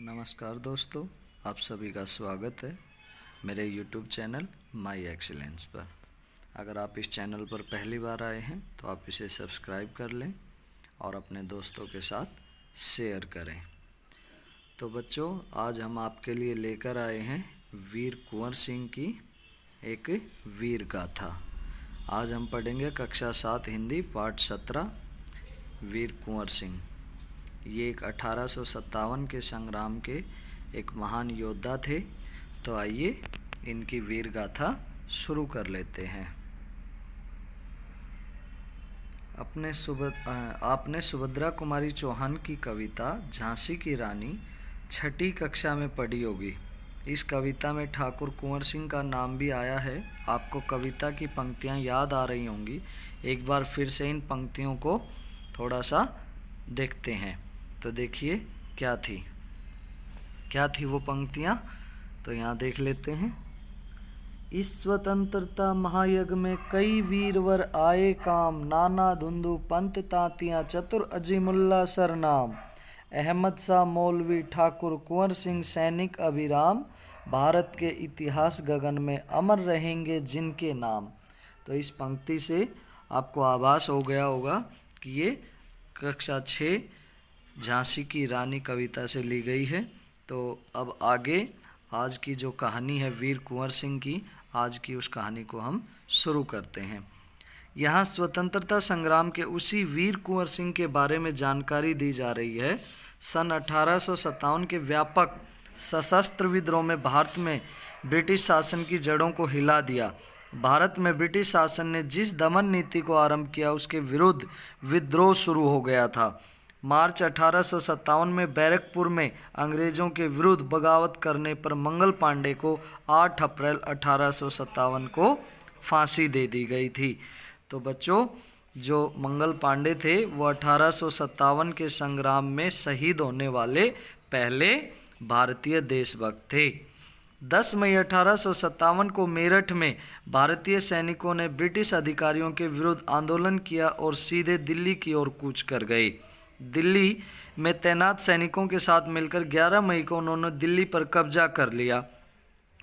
नमस्कार दोस्तों, आप सभी का स्वागत है मेरे YouTube चैनल माई एक्सीलेंस पर। अगर आप इस चैनल पर पहली बार आए हैं तो आप इसे सब्सक्राइब कर लें और अपने दोस्तों के साथ शेयर करें। तो बच्चों, आज हम आपके लिए लेकर आए हैं वीर कुंवर सिंह की एक वीर गाथा। आज हम पढ़ेंगे कक्षा 7 हिंदी पाठ 17 वीर कुंवर सिंह। ये एक 1857 के संग्राम के एक महान योद्धा थे। तो आइए इनकी वीर गाथा शुरू कर लेते हैं। आपने सुभद्रा कुमारी चौहान की कविता झांसी की रानी छठी कक्षा में पढ़ी होगी। इस कविता में ठाकुर कुंवर सिंह का नाम भी आया है। आपको कविता की पंक्तियां याद आ रही होंगी। एक बार फिर से इन पंक्तियों को थोड़ा सा देखते हैं। तो देखिए क्या थी वो पंक्तियाँ। तो यहाँ देख लेते हैं। इस स्वतंत्रता महायज्ञ में कई वीरवर आए काम, नाना धुंधु पंत तांतियाँ चतुर अजीमुल्ला सरनाम, अहमद शाह मौलवी ठाकुर कुंवर सिंह सैनिक अभिराम, भारत के इतिहास गगन में अमर रहेंगे जिनके नाम। तो इस पंक्ति से आपको आभास हो गया होगा कि ये कक्षा 6 झांसी की रानी कविता से ली गई है। तो अब आगे आज की जो कहानी है वीर कुंवर सिंह की, आज की उस कहानी को हम शुरू करते हैं। यहाँ स्वतंत्रता संग्राम के उसी वीर कुंवर सिंह के बारे में जानकारी दी जा रही है। सन 1857 के व्यापक सशस्त्र विद्रोह में भारत में ब्रिटिश शासन की जड़ों को हिला दिया। भारत में ब्रिटिश शासन ने जिस दमन नीति को आरंभ किया उसके विरुद्ध विद्रोह शुरू हो गया था। मार्च 1857 में बैरकपुर में अंग्रेजों के विरुद्ध बगावत करने पर मंगल पांडे को 8 अप्रैल 1857 को फांसी दे दी गई थी। तो बच्चों, जो मंगल पांडे थे वो 1857 के संग्राम में शहीद होने वाले पहले भारतीय देशभक्त थे। 10 मई 1857 को मेरठ में भारतीय सैनिकों ने ब्रिटिश अधिकारियों के विरुद्ध आंदोलन किया और सीधे दिल्ली की ओर कूच कर गए। दिल्ली में तैनात सैनिकों के साथ मिलकर 11 मई को उन्होंने दिल्ली पर कब्जा कर लिया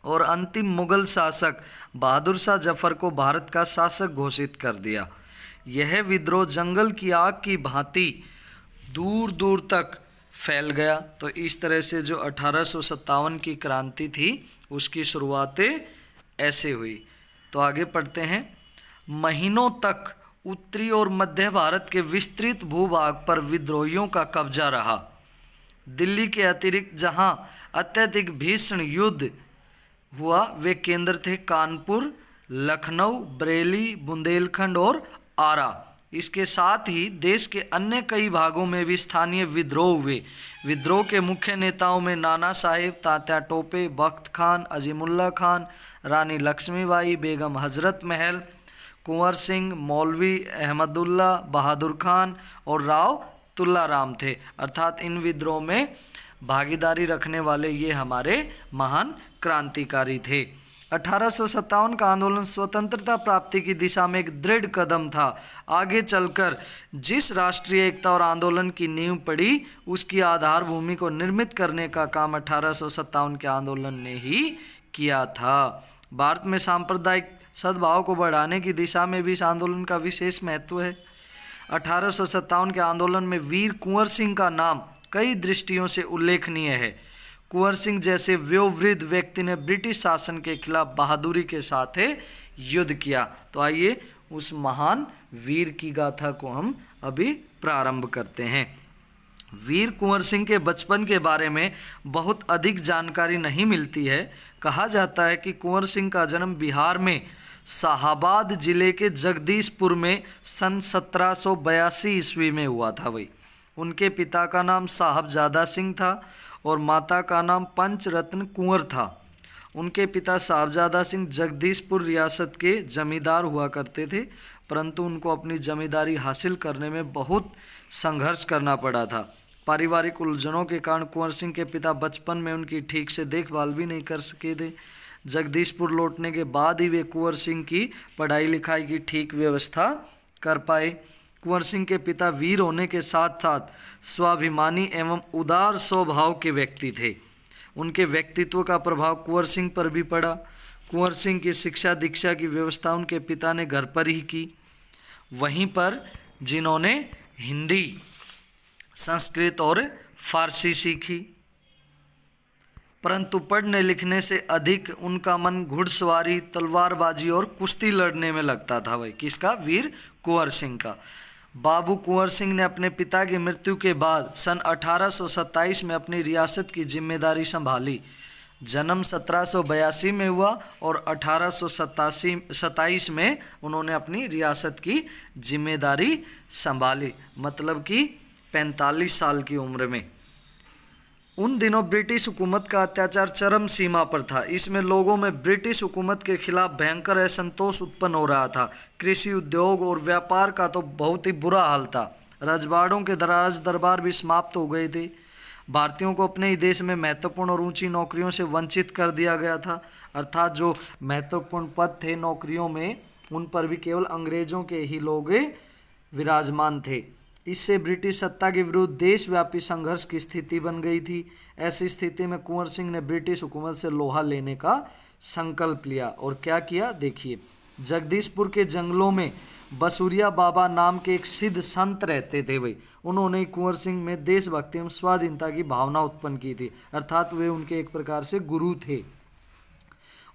और अंतिम मुगल शासक बहादुर शाह जफर को भारत का शासक घोषित कर दिया। यह विद्रोह जंगल की आग की भांति दूर दूर तक फैल गया। तो इस तरह से जो 1857 की क्रांति थी उसकी शुरुआतें ऐसे हुई। तो आगे पढ़ते हैं। महीनों तक उत्तरी और मध्य भारत के विस्तृत भूभाग पर विद्रोहियों का कब्जा रहा। दिल्ली के अतिरिक्त जहां अत्यधिक भीषण युद्ध हुआ वे केंद्र थे कानपुर, लखनऊ, बरेली, बुंदेलखंड और आरा। इसके साथ ही देश के अन्य कई भागों में भी स्थानीय विद्रोह हुए। विद्रोह के मुख्य नेताओं में नाना साहेब, तात्या टोपे, बख्त खान, अजीमुल्ला खान, रानी लक्ष्मीबाई, बेगम हजरत महल, कुंवर सिंह, मौलवी अहमदुल्ला, बहादुर खान और राव तुल्लाराम थे। अर्थात इन विद्रोह में भागीदारी रखने वाले ये हमारे महान क्रांतिकारी थे। 1857 का आंदोलन स्वतंत्रता प्राप्ति की दिशा में एक दृढ़ कदम था। आगे चलकर जिस राष्ट्रीय एकता और आंदोलन की नींव पड़ी उसकी आधार भूमि को निर्मित करने का काम 1857 के आंदोलन ने ही किया था। भारत में सांप्रदायिक सद्भाव को बढ़ाने की दिशा में भी इस आंदोलन का विशेष महत्व है। 1857 के आंदोलन में वीर कुंवर सिंह का नाम कई दृष्टियों से उल्लेखनीय है। कुंवर सिंह जैसे वयोवृद्ध व्यक्ति ने ब्रिटिश शासन के खिलाफ बहादुरी के साथ युद्ध किया। तो आइए उस महान वीर की गाथा को हम अभी प्रारंभ करते हैं। वीर कुंवर सिंह के बचपन के बारे में बहुत अधिक जानकारी नहीं मिलती है। कहा जाता है कि कुंवर सिंह का जन्म बिहार में शाहाबाद जिले के जगदीशपुर में सन 1782 ईस्वी में हुआ था। भाई, उनके पिता का नाम साहबजादा सिंह था और माता का नाम पंचरत्न कुंवर था। उनके पिता साहबजादा सिंह जगदीशपुर रियासत के जमींदार हुआ करते थे, परंतु उनको अपनी जमींदारी हासिल करने में बहुत संघर्ष करना पड़ा था। पारिवारिक उलझनों के कारण कुंवर सिंह के पिता बचपन में उनकी ठीक से देखभाल भी नहीं कर सके थे। जगदीशपुर लौटने के बाद ही वे कुंवर सिंह की पढ़ाई लिखाई की ठीक व्यवस्था कर पाए। कुंवर सिंह के पिता वीर होने के साथ साथ स्वाभिमानी एवं उदार स्वभाव के व्यक्ति थे। उनके व्यक्तित्व का प्रभाव कुंवर सिंह पर भी पड़ा। कुंवर सिंह की शिक्षा दीक्षा की व्यवस्था उनके पिता ने घर पर ही की, वहीं पर जिन्होंने हिंदी, संस्कृत और फारसी सीखी। परंतु पढ़ने लिखने से अधिक उनका मन घुड़सवारी, तलवारबाजी और कुश्ती लड़ने में लगता था। भाई किसका? वीर कुंवर सिंह का। बाबू कुंवर सिंह ने अपने पिता की मृत्यु के बाद सन 1827 में अपनी रियासत की जिम्मेदारी संभाली। जन्म 1782 में हुआ और 1827 में उन्होंने अपनी रियासत की जिम्मेदारी संभाली, मतलब कि 45 साल की उम्र में। उन दिनों ब्रिटिश हुकूमत का अत्याचार चरम सीमा पर था। इसमें लोगों में ब्रिटिश हुकूमत के खिलाफ भयंकर असंतोष उत्पन्न हो रहा था। कृषि, उद्योग और व्यापार का तो बहुत ही बुरा हाल था। रजवाड़ों के राज दरबार भी समाप्त हो गए थे। भारतीयों को अपने ही देश में महत्वपूर्ण और ऊंची नौकरियों से वंचित कर दिया गया था। अर्थात जो महत्वपूर्ण पद थे नौकरियों में, उन पर भी केवल अंग्रेजों के ही लोग विराजमान थे। इससे ब्रिटिश सत्ता के विरुद्ध देशव्यापी संघर्ष की स्थिति बन गई थी। ऐसी स्थिति में कुंवर सिंह ने ब्रिटिश हुकूमत से लोहा लेने का संकल्प लिया और क्या किया देखिए। जगदीशपुर के जंगलों में बसुरिया बाबा नाम के एक सिद्ध संत रहते थे। भाई उन्होंने कुंवर सिंह में देशभक्ति एवं स्वाधीनता की भावना उत्पन्न की थी, अर्थात वे उनके एक प्रकार से गुरु थे।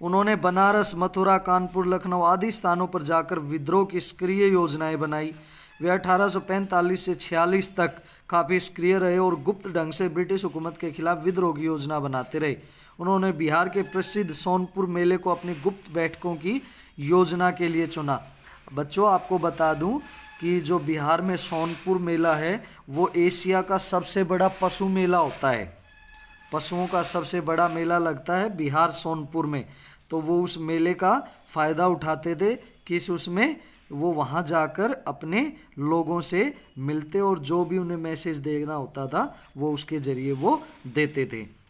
उन्होंने बनारस, मथुरा, कानपुर, लखनऊ आदि स्थानों पर जाकर विद्रोह की सक्रिय योजनाएं बनाई। वे 1845 से 46 तक काफ़ी सक्रिय रहे और गुप्त ढंग से ब्रिटिश हुकूमत के खिलाफ विद्रोह की योजना बनाते रहे। उन्होंने बिहार के प्रसिद्ध सोनपुर मेले को अपनी गुप्त बैठकों की योजना के लिए चुना। बच्चों आपको बता दूं कि जो बिहार में सोनपुर मेला है वो एशिया का सबसे बड़ा पशु मेला होता है। पशुओं का सबसे बड़ा मेला लगता है बिहार सोनपुर में। तो वो उस मेले का फ़ायदा उठाते थे, किस उसमें वो वहाँ जाकर अपने लोगों से मिलते और जो भी उन्हें मैसेज देना होता था वो उसके ज़रिए वो देते थे।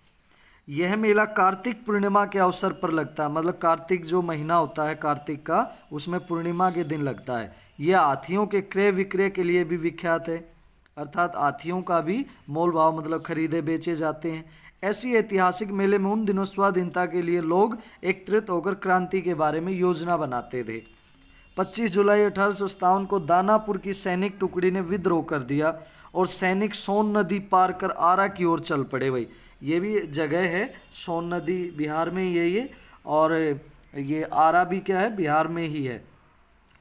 यह मेला कार्तिक पूर्णिमा के अवसर पर लगता है, मतलब कार्तिक जो महीना होता है कार्तिक का, उसमें पूर्णिमा के दिन लगता है। यह हाथियों के क्रय विक्रय के लिए भी विख्यात है, अर्थात हाथियों का भी मोल भाव मतलब खरीदे बेचे जाते हैं। ऐसी ऐतिहासिक मेले में उन दिनों स्वाधीनता के लिए लोग एकत्रित होकर क्रांति के बारे में योजना बनाते थे। 25 जुलाई 1857 को दानापुर की सैनिक टुकड़ी ने विद्रोह कर दिया और सैनिक सोन नदी पार कर आरा की ओर चल पड़े। भाई ये भी जगह है, सोन नदी बिहार में ही है ये, और ये आरा भी क्या है, बिहार में ही है।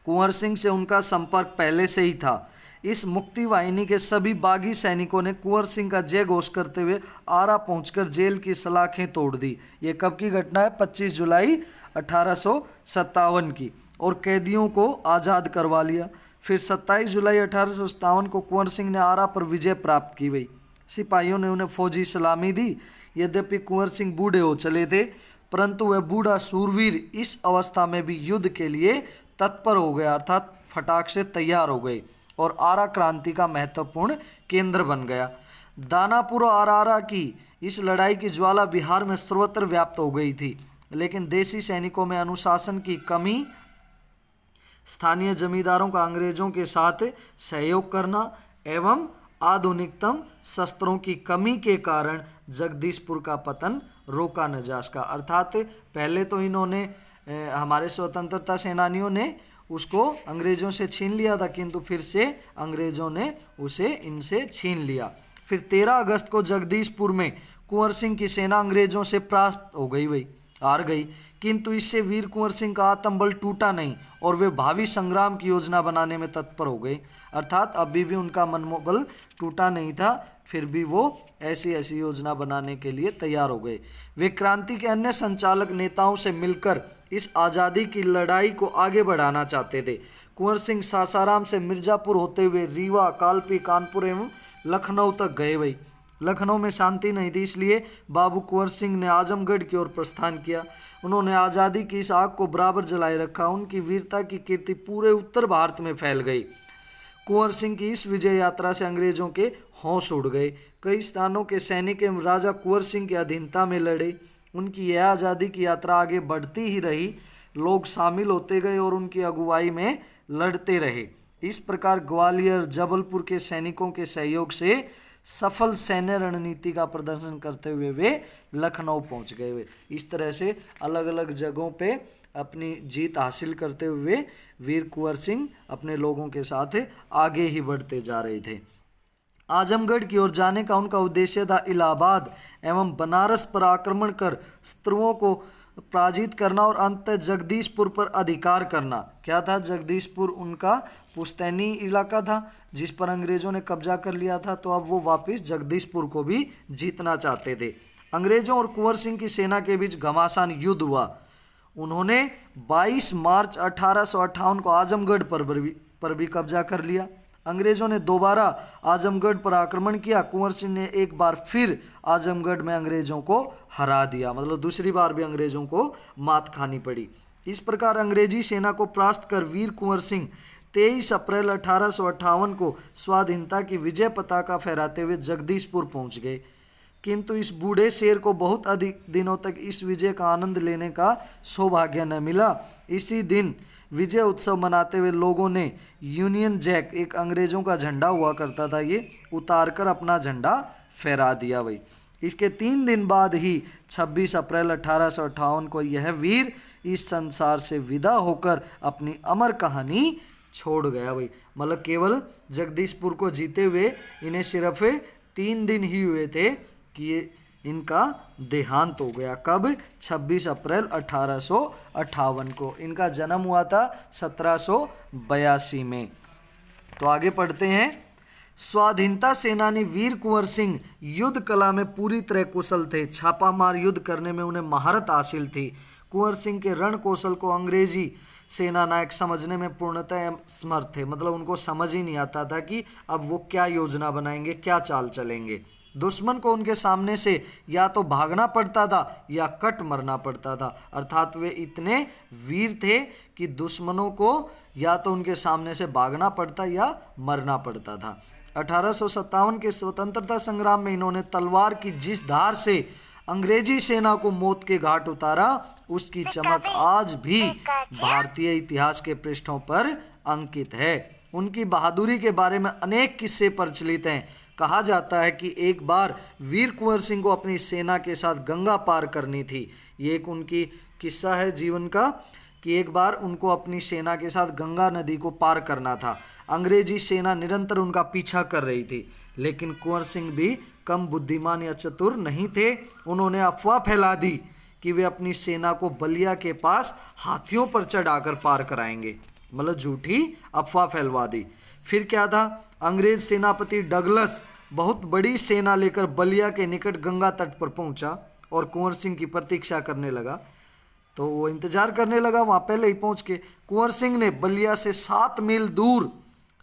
कुंवर सिंह से उनका संपर्क पहले से ही था। इस मुक्ति वाहिनी के सभी बागी सैनिकों ने कुंवर सिंह का जय घोष करते हुए आरा पहुंचकर जेल की सलाखें तोड़ दी। ये कब की घटना है? 25 जुलाई 1857 की। और कैदियों को आज़ाद करवा लिया। फिर 27 जुलाई 1857 को कुंवर सिंह ने आरा पर विजय प्राप्त की। गई सिपाहियों ने उन्हें फौजी सलामी दी। यद्यपि कुंवर सिंह बूढ़े हो चले थे, परंतु वह बूढ़ा सूरवीर इस अवस्था में भी युद्ध के लिए तत्पर हो गया, अर्थात फटाक से तैयार हो गए और आरा क्रांति का महत्वपूर्ण केंद्र बन गया। दानापुर और आरा की इस लड़ाई की ज्वाला बिहार में सर्वत्र व्याप्त हो गई थी, लेकिन देसी सैनिकों में अनुशासन की कमी, स्थानीय जमींदारों का अंग्रेजों के साथ सहयोग करना एवं आधुनिकतम शस्त्रों की कमी के कारण जगदीशपुर का पतन रोका न जा सका। अर्थात पहले तो इन्होंने हमारे स्वतंत्रता सेनानियों ने उसको अंग्रेजों से छीन लिया था, किंतु फिर से अंग्रेजों ने उसे इनसे छीन लिया। फिर 13 अगस्त को जगदीशपुर में कुंवर सिंह की सेना अंग्रेजों से परास्त हो गई, भाई हार गई, किंतु इससे वीर कुंवर सिंह का आत्मबल टूटा नहीं और वे भावी संग्राम की योजना बनाने में तत्पर हो गए। अर्थात अभी भी उनका मनोबल टूटा नहीं था, फिर भी वो ऐसी ऐसी योजना बनाने के लिए तैयार हो गए। वे क्रांति के अन्य संचालक नेताओं से मिलकर इस आज़ादी की लड़ाई को आगे बढ़ाना चाहते थे। कुंवर सिंह सासाराम से मिर्जापुर होते हुए रीवा, कालपी, कानपुर एवं लखनऊ तक गए। भाई लखनऊ में शांति नहीं थी, इसलिए बाबू कुंवर सिंह ने आजमगढ़ की ओर प्रस्थान किया। उन्होंने आज़ादी की इस आग को बराबर जलाए रखा। उनकी वीरता की कीर्ति पूरे उत्तर भारत में फैल गई। कुंवर सिंह की इस विजय यात्रा से अंग्रेजों के होश उड़ गए। कई स्थानों के सैनिक एवं राजा कुंवर सिंह की अधीनता में लड़े। उनकी यह आज़ादी की यात्रा आगे बढ़ती ही रही। लोग शामिल होते गए और उनकी अगुवाई में लड़ते रहे। इस प्रकार ग्वालियर जबलपुर के सैनिकों के सहयोग से सफल सैन्य रणनीति का प्रदर्शन करते हुए वे लखनऊ पहुंच गए। वे इस तरह से अलग अलग जगहों पे अपनी जीत हासिल करते हुए वीर कुंवर सिंह अपने लोगों के साथ आगे ही बढ़ते जा रहे थे। आजमगढ़ की ओर जाने का उनका उद्देश्य था इलाहाबाद एवं बनारस पर आक्रमण कर शत्रुओं को पराजित करना और अंत जगदीशपुर पर अधिकार करना। क्या था? जगदीशपुर उनका पुश्तैनी इलाका था जिस पर अंग्रेजों ने कब्जा कर लिया था, तो अब वो वापस जगदीशपुर को भी जीतना चाहते थे। अंग्रेजों और कुंवर सिंह की सेना के बीच घमासान युद्ध हुआ। उन्होंने 22 मार्च 1858 को आजमगढ़ पर भी कब्जा कर लिया। अंग्रेजों ने दोबारा आजमगढ़ पर आक्रमण किया। कुंवर सिंह ने एक बार फिर आजमगढ़ में अंग्रेजों को हरा दिया, मतलब दूसरी बार भी अंग्रेजों को मात खानी पड़ी। इस प्रकार अंग्रेजी सेना को परास्त कर वीर कुंवर सिंह 23 अप्रैल 1858 को स्वाधीनता की विजय पताका फहराते हुए जगदीशपुर पहुंच गए। किंतु इस बूढ़े शेर को बहुत अधिक दिनों तक इस विजय का आनंद लेने का सौभाग्य न मिला। इसी दिन विजय उत्सव मनाते हुए लोगों ने यूनियन जैक, एक अंग्रेजों का झंडा हुआ करता था, ये उतारकर अपना झंडा फहरा दिया। भाई इसके 3 दिन बाद ही 26 अप्रैल 1858 को यह वीर इस संसार से विदा होकर अपनी अमर कहानी छोड़ गया। भाई मतलब केवल जगदीशपुर को जीते हुए इन्हें सिर्फ 3 दिन ही हुए थे कि इनका देहांत हो गया। कब? 26 अप्रैल 1858 को। इनका जन्म हुआ था 1782 में। तो आगे पढ़ते हैं। स्वाधीनता सेनानी वीर कुंवर सिंह युद्ध कला में पूरी तरह कुशल थे। छापामार युद्ध करने में उन्हें महारत हासिल थी। कुंवर सिंह के रण कौशल को अंग्रेजी सेना नायक समझने में पूर्णतः समर्थ थे। मतलब उनको समझ ही नहीं आता था कि अब वो क्या योजना बनाएंगे, क्या चाल चलेंगे। दुश्मन को उनके सामने से या तो भागना पड़ता था या कट मरना पड़ता था। अर्थात वे इतने वीर थे कि दुश्मनों को या तो उनके सामने से भागना पड़ता या मरना पड़ता था। 1857 के स्वतंत्रता संग्राम में इन्होंने तलवार की जिस धार से अंग्रेजी सेना को मौत के घाट उतारा, उसकी चमक आज भी भारतीय इतिहास के पृष्ठों पर अंकित है। उनकी बहादुरी के बारे में अनेक किस्से प्रचलित हैं। कहा जाता है कि एक बार वीर कुंवर सिंह को अपनी सेना के साथ गंगा पार करनी थी। ये एक उनकी किस्सा है जीवन का कि एक बार उनको अपनी सेना के साथ गंगा नदी को पार करना था। अंग्रेजी सेना निरंतर उनका पीछा कर रही थी, लेकिन कुंवर सिंह भी कम बुद्धिमान या चतुर नहीं थे। उन्होंने अफवाह फैला दी कि वे अपनी सेना को बलिया के पास हाथियों पर चढ़ाकर पार कराएंगे। मतलब झूठी अफवाह फैलवा दी। फिर क्या था? अंग्रेज सेनापति डगलस बहुत बड़ी सेना लेकर बलिया के निकट गंगा तट पर पहुंचा और कुंवर सिंह की प्रतीक्षा करने लगा। तो वो इंतजार करने लगा वहां पहले ही पहुंच के। कुंवर सिंह ने बलिया से 7 मील दूर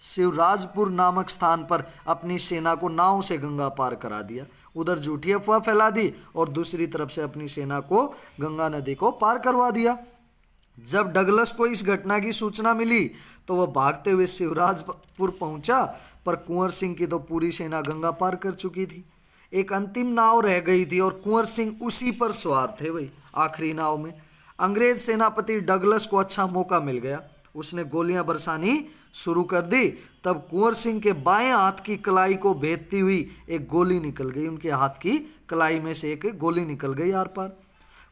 शिवराजपुर नामक स्थान पर अपनी सेना को नाव से गंगा पार करा दिया। उधर झूठी अफवाह फैला दी और दूसरी तरफ से अपनी सेना को गंगा नदी को पार करवा दिया। जब डगलस को इस घटना की सूचना मिली तो वह भागते हुए शिवराजपुर पहुंचा, पर कुंवर सिंह की तो पूरी सेना गंगा पार कर चुकी थी। एक अंतिम नाव रह गई थी और कुंवर सिंह उसी पर सवार थे। वही आखिरी नाव में अंग्रेज सेनापति डगलस को अच्छा मौका मिल गया। उसने गोलियां बरसानी शुरू कर दी। तब कुंवर सिंह के बाएं हाथ की कलाई को भेदती हुई एक गोली निकल गई। उनके हाथ की कलाई में से एक गोली निकल गई आर पार।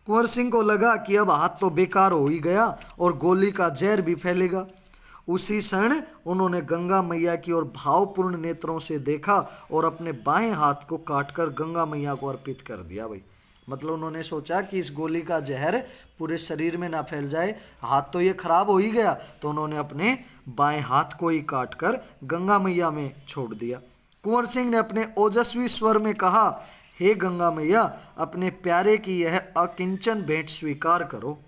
कुंवर सिंह को लगा कि अब हाथ तो बेकार हो ही गया और गोली का जहर भी फैलेगा। उसी क्षण उन्होंने गंगा मैया की ओर भावपूर्ण नेत्रों से देखा और अपने बाएं हाथ को काटकर गंगा मैया को अर्पित कर दिया। भाई मतलब उन्होंने सोचा कि इस गोली का जहर पूरे शरीर में ना फैल जाए, हाथ तो ये खराब हो ही गया, तो उन्होंने अपने बाएं हाथ को ही काटकर गंगा मैया में छोड़ दिया। कुंवर सिंह ने अपने ओजस्वी स्वर में कहा, हे गंगा मैया, अपने प्यारे की यह अकिंचन भेंट स्वीकार करो।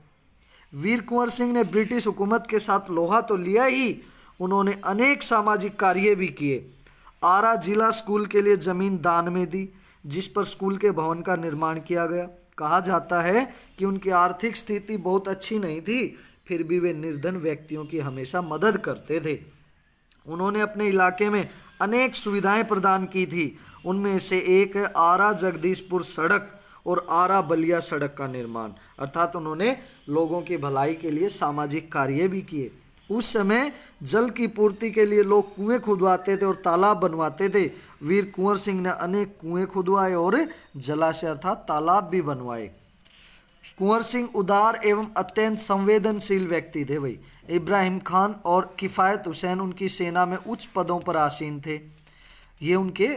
वीर कुंवर सिंह ने ब्रिटिश हुकूमत के साथ लोहा तो लिया ही, उन्होंने अनेक सामाजिक कार्य भी किए। आरा जिला स्कूल के लिए जमीन दान में दी, जिस पर स्कूल के भवन का निर्माण किया गया। कहा जाता है कि उनकी आर्थिक स्थिति बहुत अच्छी नहीं थी, फिर भी वे निर्धन व्यक्तियों की हमेशा मदद करते थे। उन्होंने अपने इलाके में अनेक सुविधाएं प्रदान की थी। उनमें से एक है आरा जगदीशपुर सड़क और आरा बलिया सड़क का निर्माण। अर्थात उन्होंने लोगों की भलाई के लिए सामाजिक कार्य भी किए। उस समय जल की पूर्ति के लिए लोग कुएं खुदवाते थे और तालाब बनवाते थे। वीर कुंवर सिंह ने अनेक कुएं खुदवाए और जलाशय अर्थात तालाब भी बनवाए। कुंवर सिंह उदार एवं अत्यंत संवेदनशील व्यक्ति थे भाई। इब्राहिम खान और किफ़ायत हुसैन उनकी सेना में उच्च पदों पर आसीन थे। ये उनके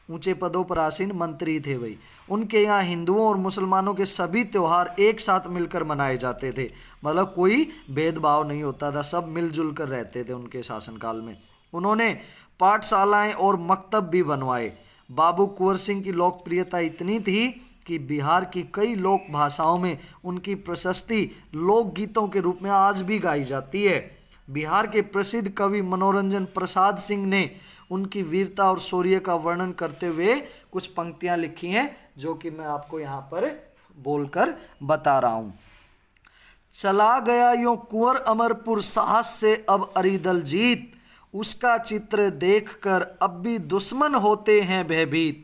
ऊंचे पदों पर आसीन मंत्री थे भाई। उनके यहाँ हिंदुओं और मुसलमानों के सभी त्यौहार एक साथ मिलकर मनाए जाते थे, मतलब कोई भेदभाव नहीं होता था, सब मिलजुल कर रहते थे उनके शासनकाल में। उन्होंने पाठशालाएं और मकतब भी बनवाए। बाबू कुंवर सिंह की लोकप्रियता इतनी थी कि बिहार की कई लोक भाषाओं में उनकी प्रशस्ति लोकगीतों के रूप में आज भी गाई जाती है। बिहार के प्रसिद्ध कवि मनोरंजन प्रसाद सिंह ने उनकी वीरता और शौर्य का वर्णन करते हुए कुछ पंक्तियां लिखी हैं, जो कि मैं आपको यहाँ पर बोलकर बता रहा हूँ। चला गया यूं कुंवर अमरपुर साहस से अब अरिदल जीत, उसका चित्र देखकर अब भी दुश्मन होते हैं भयभीत।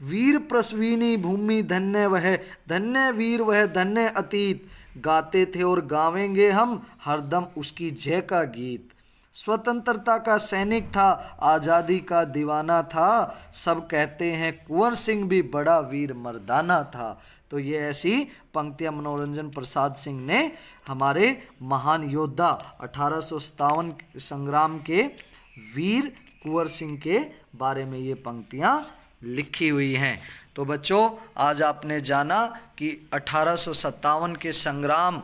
वीर प्रसवीनी भूमि धन्य वह, धन्य वीर वह धन्य अतीत, गाते थे और गावेंगे हम हरदम उसकी जय का गीत। स्वतंत्रता का सैनिक था, आज़ादी का दीवाना था, सब कहते हैं कुंवर सिंह भी बड़ा वीर मर्दाना था। तो ये ऐसी पंक्तियां मनोरंजन प्रसाद सिंह ने हमारे महान योद्धा 1857 संग्राम के वीर कुंवर सिंह के बारे में ये पंक्तियां लिखी हुई हैं। तो बच्चों, आज आपने जाना कि 1857 के संग्राम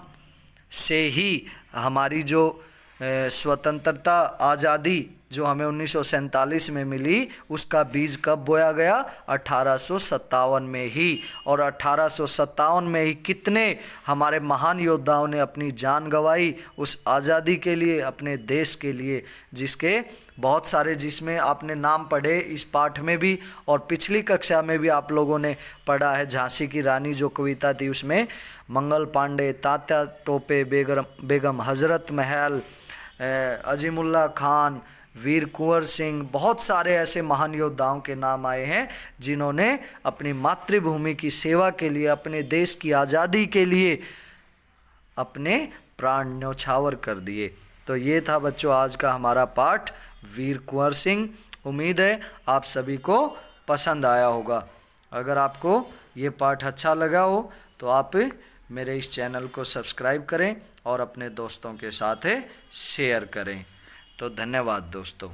से ही हमारी जो स्वतंत्रता आज़ादी जो हमें 1947 में मिली, उसका बीज कब बोया गया? 1857 में ही। और 1857 में ही कितने हमारे महान योद्धाओं ने अपनी जान गंवाई उस आज़ादी के लिए, अपने देश के लिए, जिसके बहुत सारे, जिसमें आपने नाम पढ़े इस पाठ में भी और पिछली कक्षा में भी आप लोगों ने पढ़ा है। झांसी की रानी जो कविता थी उसमें मंगल पांडे, तात्या टोपे, बेगम हजरत महल, अजीमुल्ला खान, वीर कुंवर सिंह, बहुत सारे ऐसे महान योद्धाओं के नाम आए हैं जिन्होंने अपनी मातृभूमि की सेवा के लिए, अपने देश की आज़ादी के लिए अपने प्राण न्यौछावर कर दिए। तो ये था बच्चों आज का हमारा पाठ वीर कुंवर सिंह। उम्मीद है आप सभी को पसंद आया होगा। अगर आपको ये पाठ अच्छा लगा हो तो आप मेरे इस चैनल को सब्सक्राइब करें और अपने दोस्तों के साथ शेयर करें। तो धन्यवाद दोस्तों।